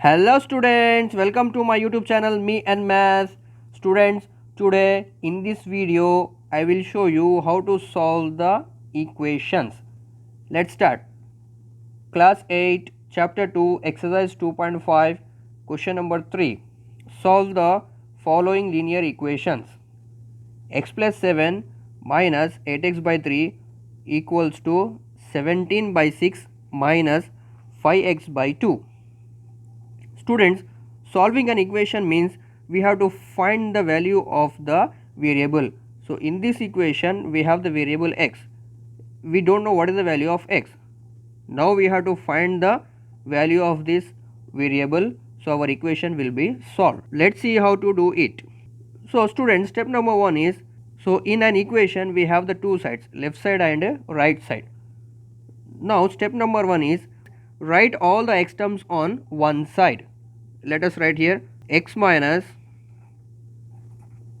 Hello students, welcome to my YouTube channel Me and Math. Students, today in this video I will show you how to solve the equations. Let's start. Class 8 chapter 2 exercise 2.5 question number 3. Solve the following linear equations. X plus 7 minus 8x by 3 equals to 17 by 6 minus 5x by 2. Students, solving an equation means we have to find the value of the variable. So in this equation we have the variable x. We don't know what is the value of x. Now we have to find the value of this variable, so our equation will be solved. Let's see how to do it. So students, step number 1 is, so in an equation we have the two sides, left side and right side. Now step number 1 is, write all the x terms on one side. Let us write here x minus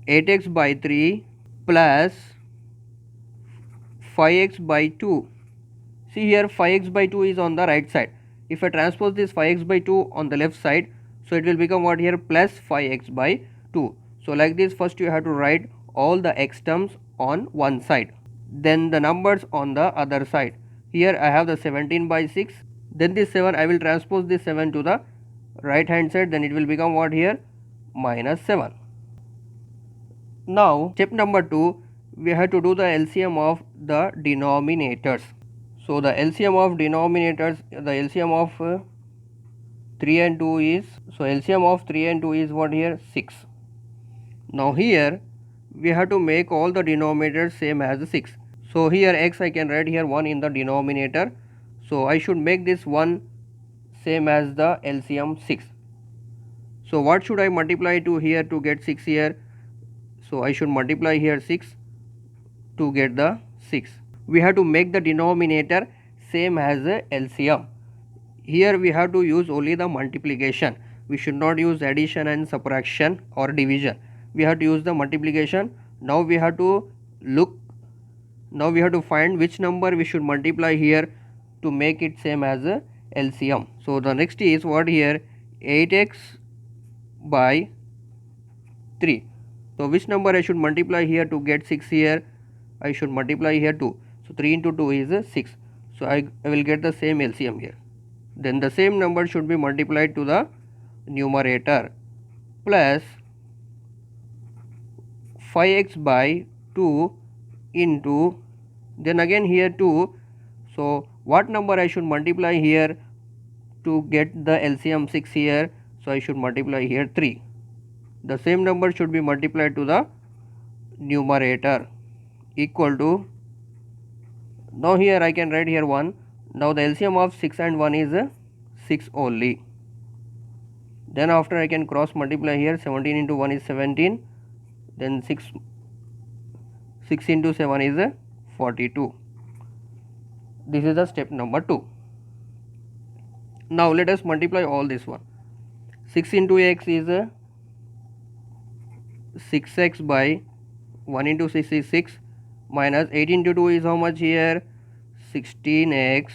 8x by 3 plus 5x by 2. See here, 5x by 2 is on the right side. If I transpose this 5x by 2 on the left side, so it will become what here, plus 5x by 2. So like this, first you have to write all the x terms on one side, then the numbers on the other side. Here I have the 17 by 6, then this 7, I will transpose this 7 to the right hand side, then it will become what here, minus 7. Now step number 2, we have to do the LCM of the denominators. So the LCM of denominators, the LCM of 3 and 2 is, so LCM of 3 and 2 is what here, 6. Now here we have to make all the denominators same as 6. So here x I can write here 1 in the denominator, so I should make this 1 same as the LCM 6. So what should I multiply to here to get 6 here? So I should multiply here 6 to get the 6. We have to make the denominator same as the LCM. Here we have to use only the multiplication. We should not use addition and subtraction or division. We have to use the multiplication. Now we have to find which number we should multiply here to make it same as a LCM. So the next is what here, 8x by 3. So which number I should multiply here to get 6 here? I should multiply here 2. So 3 into 2 is 6. So I will get the same LCM here. Then the same number should be multiplied to the numerator, plus 5x by 2 into, then again here 2. So what number I should multiply here to get the LCM 6 here? So I should multiply here 3. The same number should be multiplied to the numerator, equal to, now here I can write here 1. Now the LCM of 6 and 1 is 6 only. Then after I can cross multiply here, 17 into 1 is 17, then 6 into 7 is 42. This is the step number 2. Now let us multiply all this one. 6 into x is 6x by 1 into 6 is 6, minus 8 into 2 is how much here, 16x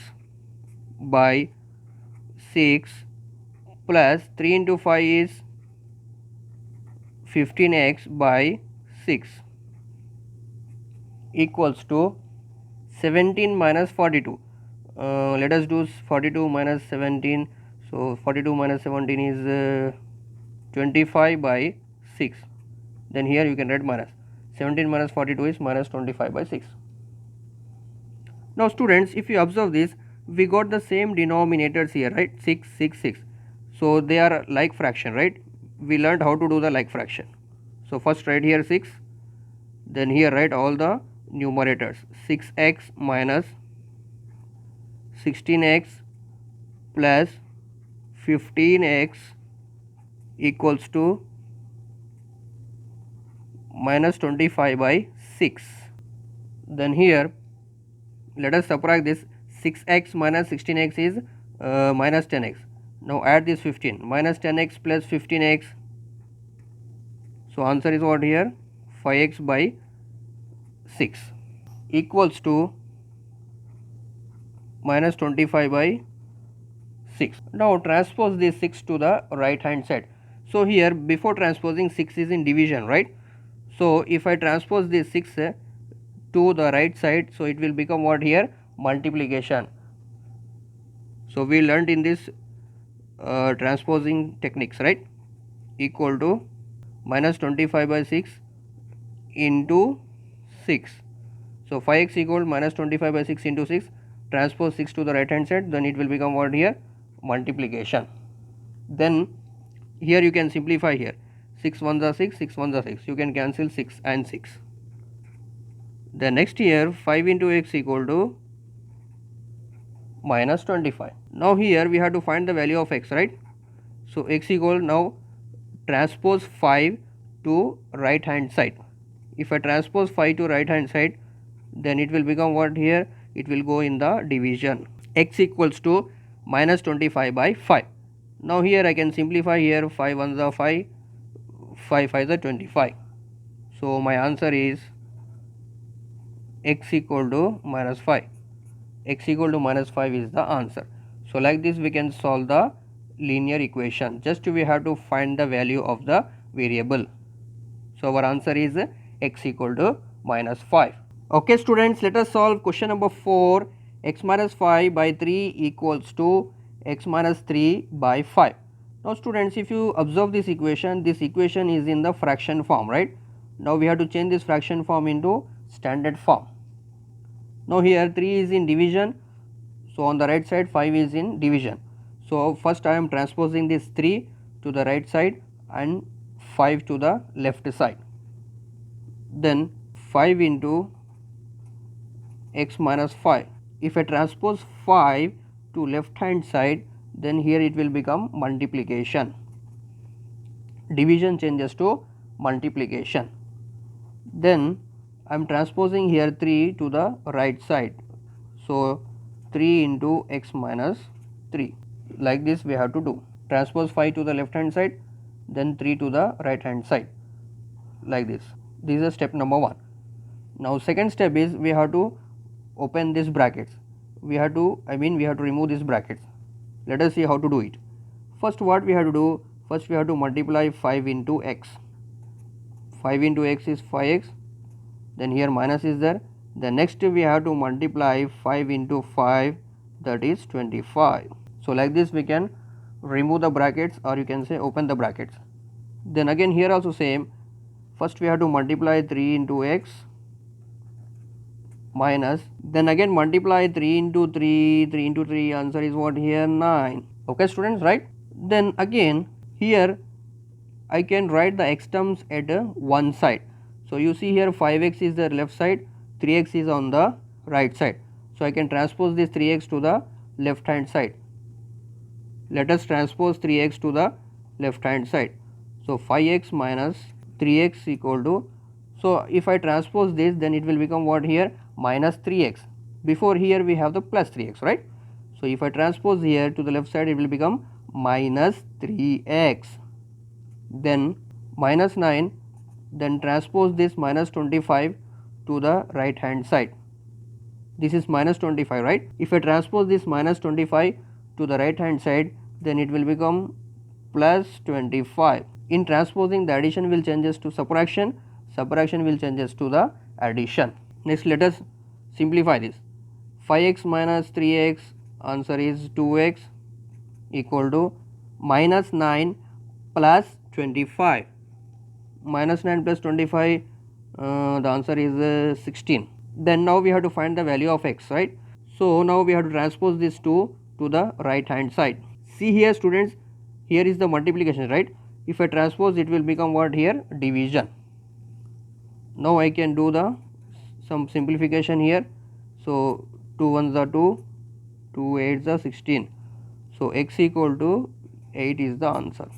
by 6, plus 3 into 5 is 15x by 6, equals to 17 minus 42. Let us do 42 minus 17. So 42 minus 17 is 25 by 6. Then here you can write minus. 17 minus 42 is minus 25 by 6. Now students, if you observe this, we got the same denominators here, right? 6, 6, 6. So they are like fraction, right? We learned how to do the like fraction. So first write here 6, then here write all the numerators. 6x minus 16x plus 15x equals to minus 25 by 6. Then here let us subtract this. 6x minus 16x is minus 10x. Now add this 15, minus 10x plus 15x. So answer is what here, 5x by 6, equals to minus 25 by 6. Now transpose this 6 to the right hand side. So here before transposing 6 is in division, right? So if I transpose this 6 to the right side, so it will become what here? Multiplication. So we learned in this transposing techniques, right? Equal to minus 25 by 6 into 6. So 5x equal minus 25 by 6 into 6. Transpose 6 to the right hand side, then it will become what here? Multiplication. Then here you can simplify here. 6 ones are 6, 6 ones are 6. You can cancel 6 and 6. The next here 5 into x equal to minus 25. Now here we have to find the value of x, right? So x equal, now transpose 5 to right hand side. If I transpose 5 to right hand side, then it will become what here? It will go in the division. X equals to minus 25 by 5. Now here I can simplify here. 5 ones are 5, 5 5s are 25. So my answer is x equal to minus 5. X equal to minus 5 is the answer. So like this we can solve the linear equation. Just we have to find the value of the variable. So our answer is x equal to minus 5. Okay students, let us solve question number 4. X minus 5 by 3 equals to x minus 3 by 5. Now students, if you observe this equation is in the fraction form, right? Now we have to change this fraction form into standard form. Now here 3 is in division, so on the right side 5 is in division. So first I am transposing this 3 to the right side and 5 to the left side. Then 5 into x minus 5. If I transpose 5 to left hand side, then here it will become multiplication. Division changes to multiplication. Then I am transposing here 3 to the right side. So 3 into x minus 3. Like this we have to do. Transpose 5 to the left hand side, then 3 to the right hand side. Like this. This is step number 1. Now second step is we have to open these brackets. We have to remove these brackets. Let us see how to do it. First what we have to do? First we have to multiply 5 into x. 5 into x is 5x. Then here minus is there. The next we have to multiply 5 into 5, that is 25. So like this we can remove the brackets, or you can say open the brackets. Then again here also same. First we have to multiply 3 into x minus, then again multiply 3 into 3, 3 into 3, answer is what here? 9. Okay students, right? Then again here I can write the x terms at one side. So you see here 5x is the left side, 3x is on the right side. So I can transpose this 3x to the left hand side. Let us transpose 3x to the left hand side. So 5x minus 3x equal to, so if I transpose this, then it will become what here? Minus 3x. Before here we have the plus 3x, right? So if I transpose here to the left side, it will become minus 3x. Then minus 9, then transpose this minus 25 to the right hand side. This is minus 25, right? If I transpose this minus 25 to the right hand side, then it will become plus 25. In transposing, the addition will changes to subtraction, subtraction will changes to the addition. Next let us simplify this. 5x minus 3x, answer is 2x equal to minus 9 plus 25. Minus 9 plus 25, the answer is 16. Then now we have to find the value of x, right? So now we have to transpose this 2 to the right hand side. See here students, here is the multiplication, right? If I transpose, it will become what here? Division. Now I can do the some simplification here. So 2 ones are 2, 2 8s are 16. So x equal to 8 is the answer.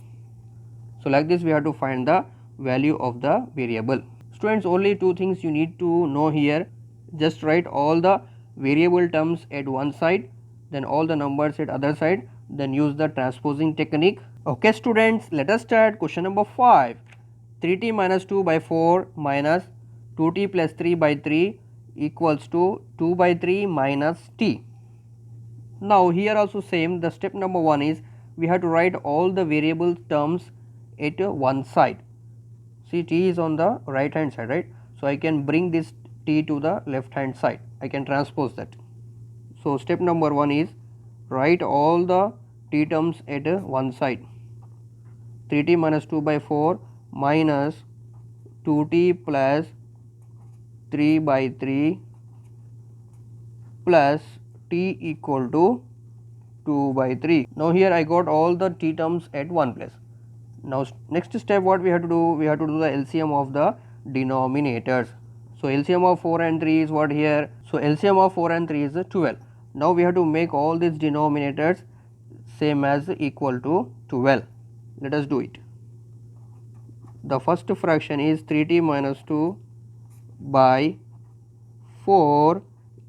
So like this we have to find the value of the variable. Students, only two things you need to know here. Just write all the variable terms at one side, then all the numbers at other side, then use the transposing technique. Okay students, let us start question number 5. 3t minus 2 by 4 minus 2t plus 3 by 3 equals to 2 by 3 minus t. Now here also same, the step number 1 is we have to write all the variable terms at one side. See, t is on the right hand side, right? So I can bring this t to the left hand side, I can transpose that. So step number 1 is write all the t terms at one side. 3t minus 2 by 4 minus 2t plus 3 by 3 plus t equal to 2 by 3. Now here I got all the t terms at one place. Now next step what we have to do, we have to do the LCM of the denominators. So LCM of 4 and 3 is what here? So LCM of 4 and 3 is 12. Now we have to make all these denominators same as equal to 12. Let us do it. The first fraction is 3t minus 2 by 4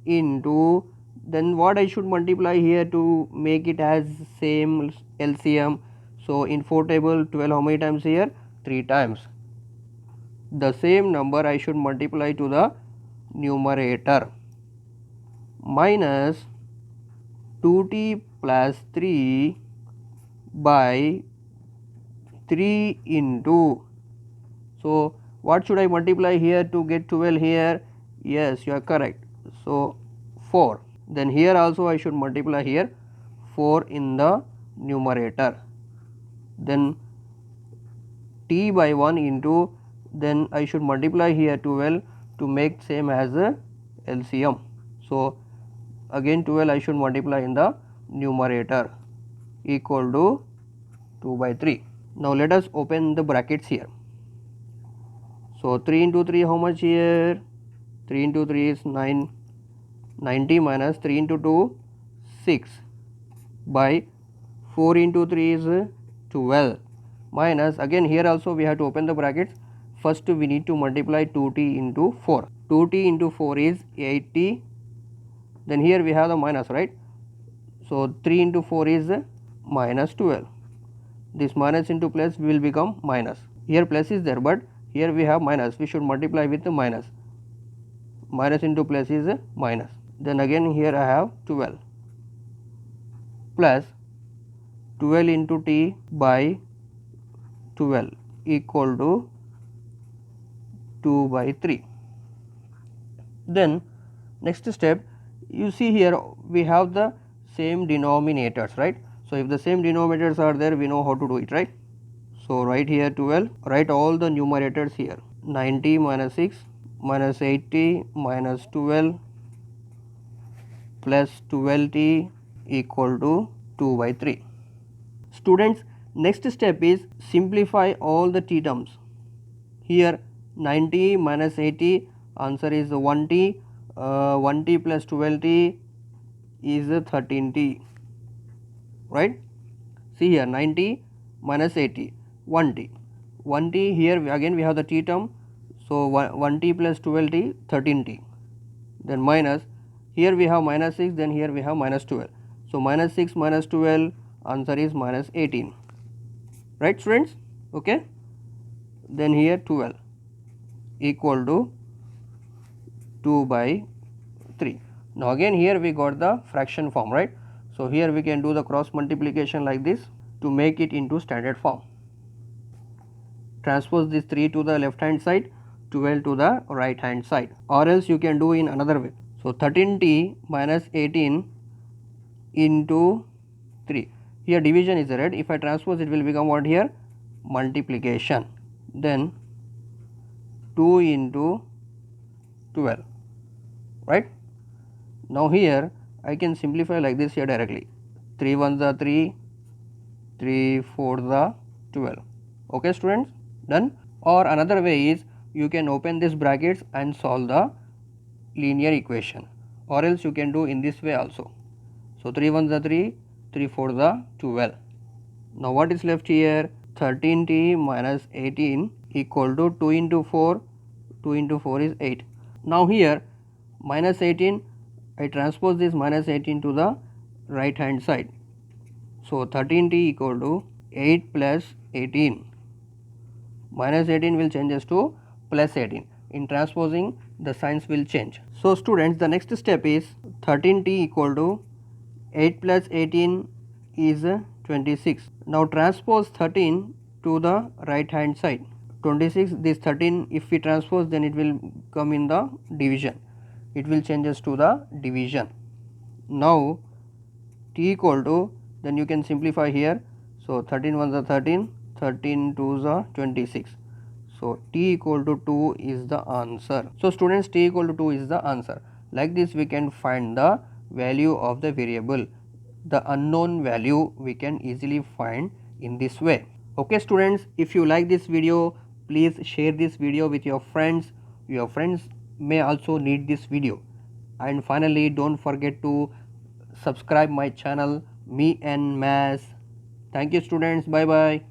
into, then what I should multiply here to make it as same LCM. So in 4 table 12 how many times here? 3 times. The same number I should multiply to the numerator, minus 2t plus 3 by 3 into, so what should I multiply here to get 12 here? Yes, you are correct. So 4. Then here also I should multiply here 4 in the numerator. Then t by 1 into, then I should multiply here 12 to make same as a LCM. So again 12 I should multiply in the numerator equal to 2 by 3. Now let us open the brackets here. So 3 into 3 how much here? 3 into 3 is 9, 90 minus 3 into 2 6 by 4 into 3 is 12 minus, again here also we have to open the brackets. First we need to multiply 2t into 4. 2t into 4 is 8t. Then here we have the minus, right? So 3 into 4 is minus 12. This minus into plus will become minus. Here plus is there, but here we have minus, we should multiply with the minus. Minus into plus is minus. Then again here I have 12 plus 12 into t by 12 equal to 2 by 3. Then next step, you see here we have the same denominators, right? So if the same denominators are there, we know how to do it, right? So write here 12, write all the numerators here. 90 minus 6 minus 80 minus 12 plus 12t equal to 2 by 3. Students, next step is simplify all the t terms. Here 90 minus 80, answer is 1t, 1t plus 12t is 13t, right? See here 90 minus 80, 1t, 1t, here again we have the t term, so 1t plus 12t 13t, then minus, here we have minus 6, then here we have minus 12, so minus 6 minus 12, answer is minus 18, right students? Okay, then here 12 equal to 2 by 3. Now again here we got the fraction form, right? So here we can do the cross multiplication like this to make it into standard form. Transpose this 3 to the left hand side, 12 to the right hand side, or else you can do in another way. So 13t minus 18 into 3. Here division is right. If I transpose it will become what here? Multiplication. Then 2 into 12, right? Now here I can simplify like this here directly. 3 ones are 3, 3 4s are 12. Okay students, done. Or another way is you can open these brackets and solve the linear equation, or else you can do in this way also. So 3 ones are 3, 3 4s are 12. Now what is left here? 13t minus 18 equal to 2 into 4, 2 into 4 is 8. Now here minus 18, I transpose this minus 18 to the right hand side. So 13t equal to 8 plus 18. Minus 18 will changes to plus 18. In transposing, the signs will change. So students, the next step is 13t equal to 8 plus 18 is 26. Now transpose 13 to the right hand side. 26, this 13 if we transpose, then it will come in the division. It will changes to the division. Now t equal to, then you can simplify here. So 13 ones are 13, 13 twos are 26. So t equal to 2 is the answer. So students, t equal to 2 is the answer. Like this we can find the value of the variable. The unknown value we can easily find in this way. Okay students, if you like this video, please share this video with your friends. Your friends may also need this video. And finally, don't forget to subscribe my channel, Me and Maths. Thank you students. Bye bye.